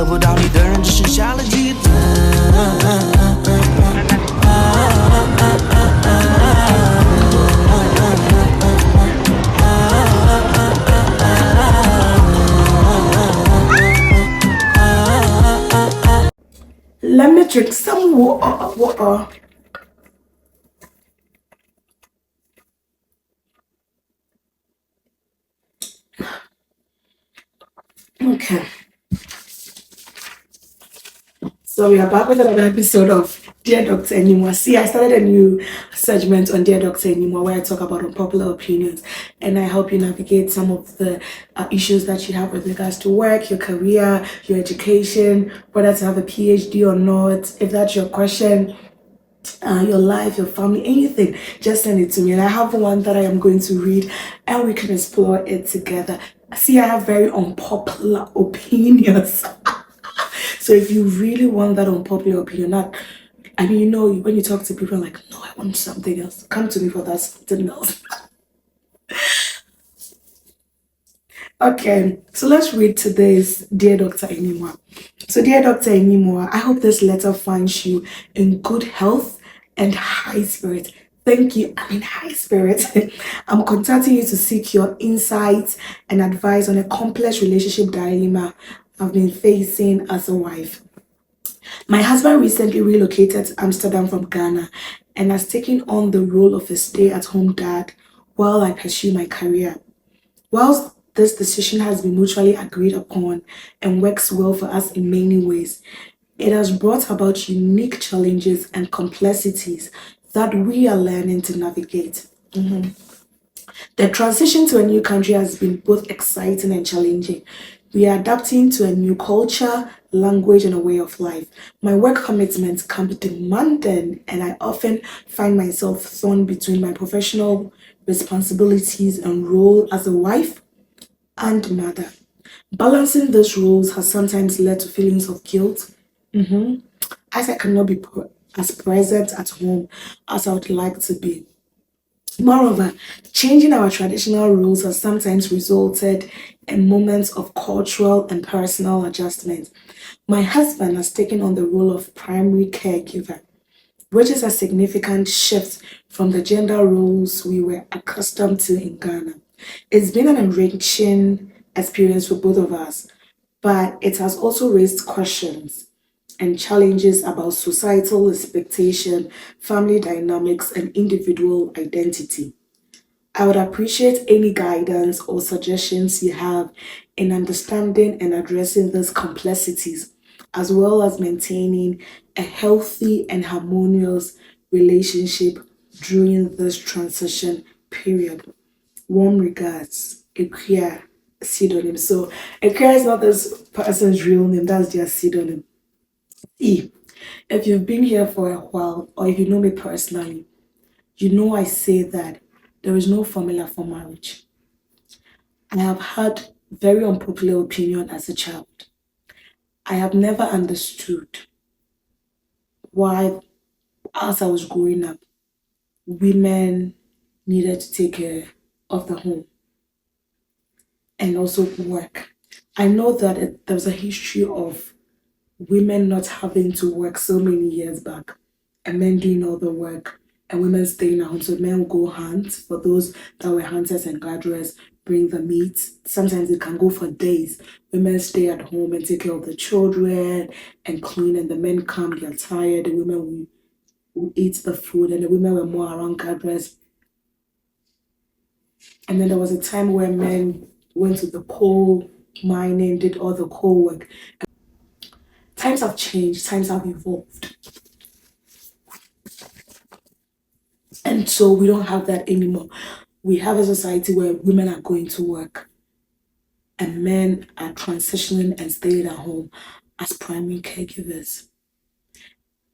不到你的人只剩下了记得。Let me drink some water. Okay. So we are back with another episode of Dear Dr. DrAnimwaa. See, I started a new segment on Dear Dr. DrAnimwaa where I talk about unpopular opinions and I help you navigate some of the issues that you have with regards to work, your career, your education, whether to have a PhD or not. If that's your question, your life, your family, anything, just send it to me. And I have one that I am going to read and we can explore it together. See, I have very unpopular opinions. So if you really want that unpopular opinion, when you talk to people like, no, I want something else. Come to me for that something else. Okay, so let's read today's Dear Dr. DrAnimwaa. So Dear Dr. DrAnimwaa, I hope this letter finds you in good health and high spirit. Thank you. I'm in high spirit. I'm contacting you to seek your insights and advice on a complex relationship dilemma I've been facing as a wife. My husband recently relocated to Amsterdam from Ghana and has taken on the role of a stay-at-home dad while I pursue my career. Whilst this decision has been mutually agreed upon and works well for us in many ways, it has brought about unique challenges and complexities that we are learning to navigate. The transition to a new country has been both exciting and challenging. We are adapting to a new culture, language, and a way of life. My work commitments can be demanding, and I often find myself thrown between my professional responsibilities and role as a wife and mother. Balancing these roles has sometimes led to feelings of guilt, as I cannot be as present at home as I would like to be. Moreover, changing our traditional roles has sometimes resulted in moments of cultural and personal adjustment. My husband has taken on the role of primary caregiver, which is a significant shift from the gender roles we were accustomed to in Ghana. It's been an enriching experience for both of us, but it has also raised questions and challenges about societal expectation, family dynamics, and individual identity. I would appreciate any guidance or suggestions you have in understanding and addressing these complexities, as well as maintaining a healthy and harmonious relationship during this transition period. Warm regards, Aqua pseudonym. So Aqua is not this person's real name, that's their pseudonym. If you've been here for a while or if you know me personally, you know I say that there is no formula for marriage. I have had very unpopular opinion as a child. I have never understood why, as I was growing up, women needed to take care of the home and also work. I know that there was a history of women not having to work so many years back and men doing all the work and women staying at home. So men will go hunt for those that were hunters and gatherers, bring the meat. Sometimes it can go for days. Women stay at home and take care of the children and clean, and the men come, they're tired, the women will eat the food, and the women were more around gatherers. And then there was a time where men went to the coal mining, did all the coal work. Times have changed, times have evolved. And so we don't have that anymore. We have a society where women are going to work and men are transitioning and staying at home as primary caregivers.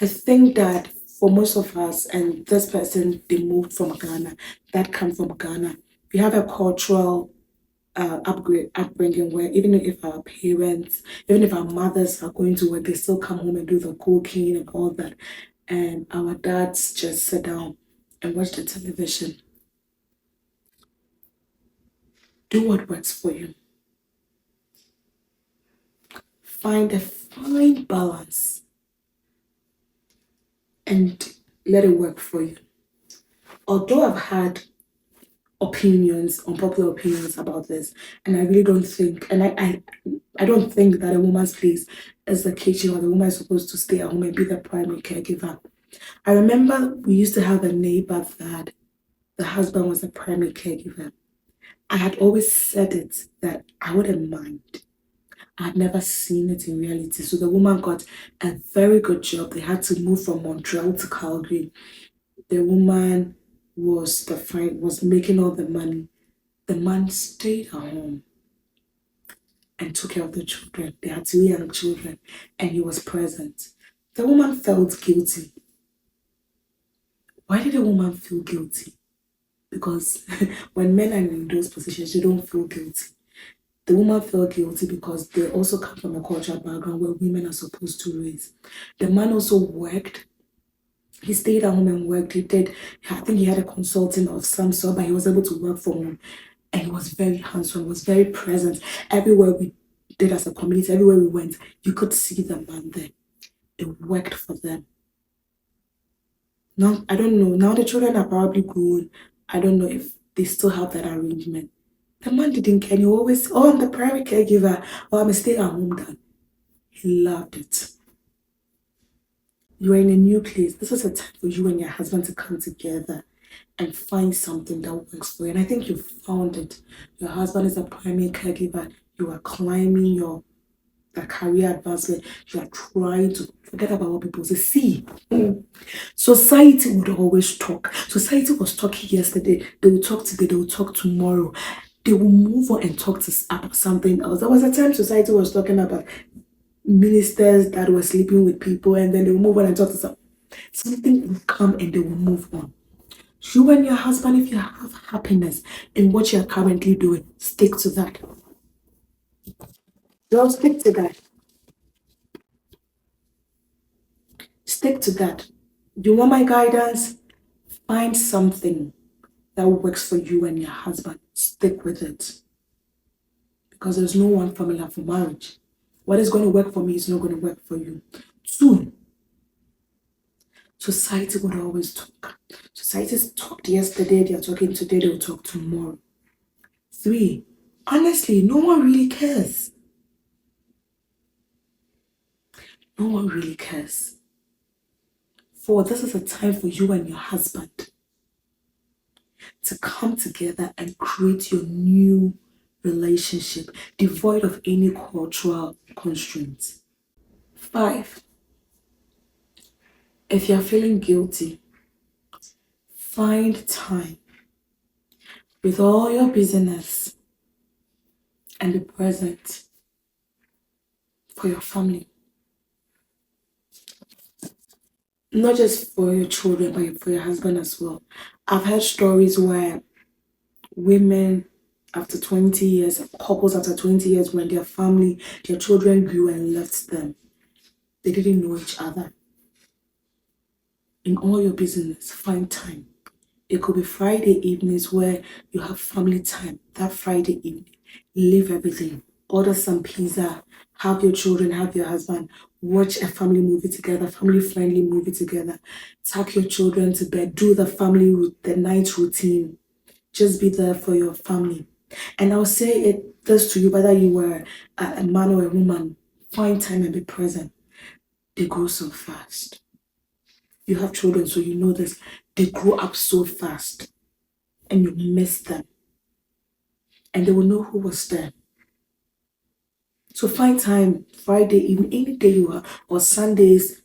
I think that for most of us, and this person, they moved from Ghana, that come from Ghana, we have a cultural upbringing where even if our parents, even if our mothers are going to work, they still come home and do the cooking and all that. And our dads just sit down and watch the television. Do what works for you. find a fine balance and let it work for you. Although I've had unpopular opinions about this, and I really don't think, and I don't think that a woman's place is the kitchen or the woman is supposed to stay at home and be the primary caregiver. I remember we used to have a neighbor that the husband was the primary caregiver. I had always said it that I wouldn't mind. I had never seen it in reality. So the woman got a very good job. They had to move from Montreal to Calgary. The woman was making all the money. The man stayed at home and took care of the children. They had two young children, and he was present. The woman felt guilty. Why did the woman feel guilty? Because when men are in those positions, they don't feel guilty. The woman felt guilty because they also come from a cultural background where women are supposed to raise. The man also worked. He stayed at home and worked. I think he had a consulting of some sort, but he was able to work from home. And he was very handsome, was very present. Everywhere we did as a community, everywhere we went, you could see the man there. It worked for them. Now, I don't know. Now the children are probably grown. I don't know if they still have that arrangement. The man didn't care. He always, oh, I'm the primary caregiver, or I'm a stay-at-home dad. He loved it. You're in a new place. This is a time for you and your husband to come together and find something that works for you. And I think you found it. Your husband is a primary caregiver. You are climbing the career advancement. You are trying to forget about what people say. See, society would always talk. Society was talking yesterday. They will talk today. They will talk tomorrow. They will move on and talk about something else. There was a time society was talking about ministers that were sleeping with people, and then they will move on and talk to something will come and they will move on. You and your husband, if you have happiness in what you're currently doing, stick to that. Girl, stick to that. Stick to that. You want my guidance? Find something that works for you and your husband. Stick with it. Because there's no one formula for marriage. What is going to work for me is not going to work for you. 2, society would always talk. Society's talked yesterday, they're talking today, they'll talk tomorrow. 3, honestly, no one really cares. No one really cares. 4, this is a time for you and your husband to come together and create your new relationship, devoid of any cultural constraints. 5, if you're feeling guilty, find time with all your busyness and be present for your family. Not just for your children, but for your husband as well. I've heard stories where women after 20 years, couples after 20 years, when their family, their children grew and left them, they didn't know each other. In all your business, find time. It could be Friday evenings where you have family time. That Friday evening, leave everything. Order some pizza, have your children, have your husband, watch a family movie together, family-friendly movie together. Tuck your children to bed, do the night routine. Just be there for your family. And I'll say this to you, whether you were a man or a woman, find time and be present. They grow so fast. You have children, so you know this. They grow up so fast and you miss them. And they will know who was there. So find time, Friday evening, any day you are, or Sundays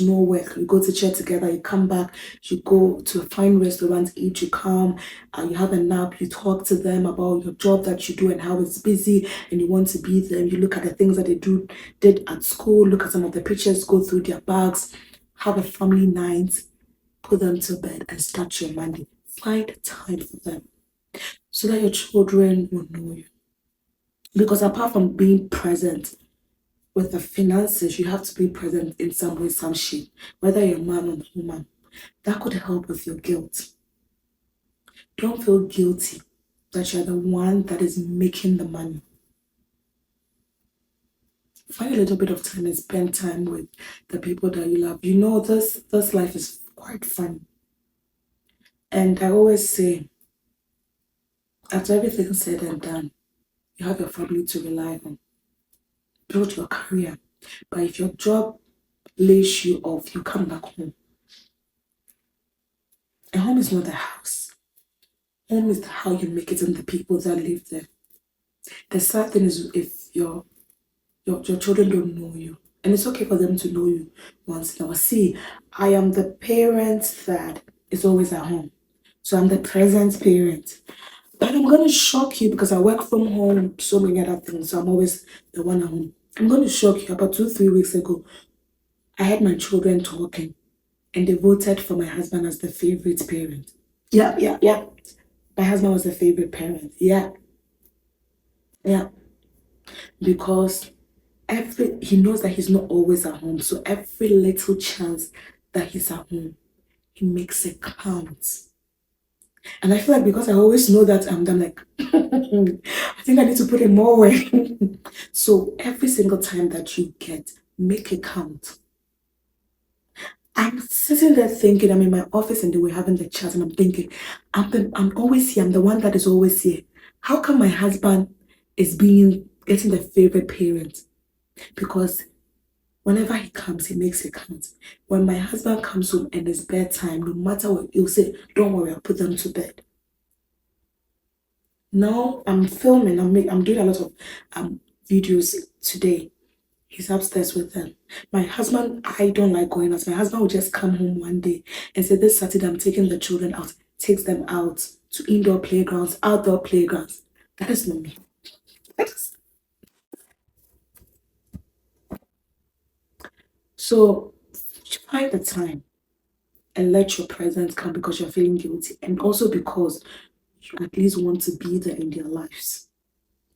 no work. You go to church together, you come back, you go to a fine restaurant, eat, you come, you have a nap, you talk to them about your job that you do and how it's busy, and you want to be there. You look at the things that they did at school, look at some of the pictures, go through their bags, have a family night, put them to bed, and start your Monday. Find time for them so that your children will know you. Because apart from being present with the finances, you have to be present in some way, some shape, whether you're a man or a woman. That could help with your guilt. Don't feel guilty that you're the one that is making the money. find a little bit of time and spend time with the people that you love. You know, this life is quite fun. And I always say, after everything's said and done, you have your family to rely on. Build your career. But if your job lays you off, you come back home. A home is not a house. Home is how you make it and the people that live there. The sad thing is if your children don't know you, and it's okay for them to know you once in a while. See, I am the parent that is always at home. So I'm the present parent. But I'm going to shock you because I work from home, so many other things. So I'm always the one at home. I'm going to shock you. About 2-3 weeks ago, I had my children talking and they voted for my husband as the favorite parent. Yeah. My husband was the favorite parent. Yeah. Because he knows that he's not always at home. So every little chance that he's at home, he makes it count. And I feel like because I always know that I'm like, I think I need to put in more work. So every single time that you get, make it count. I'm sitting there thinking, I'm in my office and they were having the chat and I'm thinking, I'm always here. I'm the one that is always here. How come my husband is getting the favorite parent? Because whenever he comes, he makes it count. When my husband comes home and it's bedtime, no matter what, he'll say, don't worry, I'll put them to bed. Now I'm filming, I'm doing a lot of videos today. He's upstairs with them. My husband, I don't like going out. My husband will just come home one day and say, this Saturday I'm taking the children out. Takes them out to indoor playgrounds, outdoor playgrounds. That is not me. So find the time and let your presence come because you're feeling guilty and also because you at least want to be there in their lives.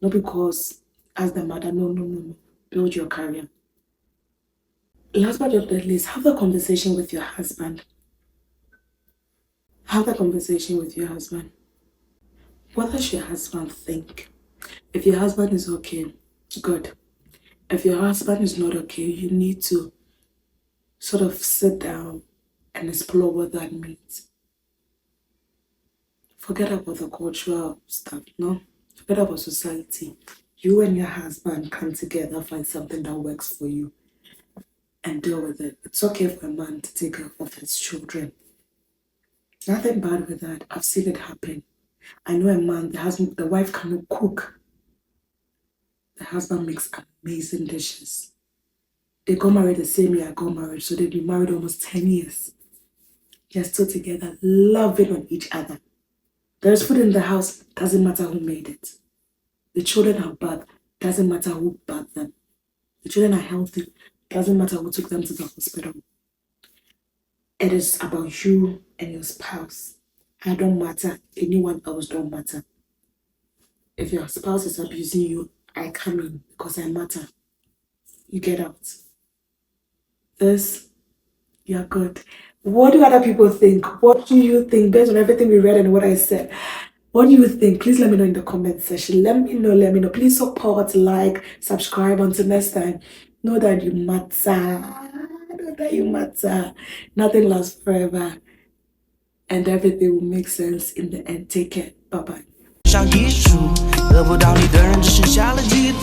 Not because as the mother, no. Build your career. Last but not least, have a conversation with your husband. Have a conversation with your husband. What does your husband think? If your husband is okay, good. If your husband is not okay, you need to sort of sit down and explore what that means. Forget about the cultural stuff, no? Forget about society. You and your husband come together, find something that works for you and deal with it. It's okay for a man to take care of his children. Nothing bad with that. I've seen it happen. I know a man, the wife cannot cook. The husband makes amazing dishes. They got married the same year I got married, so they've been married almost 10 years. They're still together, loving on each other. There's food in the house, doesn't matter who made it. The children are bad, doesn't matter who bathed them. The children are healthy, doesn't matter who took them to the hospital. It is about you and your spouse. I don't matter, anyone else don't matter. If your spouse is abusing you, I come in because I matter. You get out. You're good. What do other people think? What do you think based on everything we read and what I said? What do you think? Please let me know in the comment section. Let me know. Please support, like, subscribe. Until next time, know that you matter. Nothing lasts forever. And everything will make sense in the end. Take care. Bye-bye. 上艺术，得不到你的人只剩下了记得。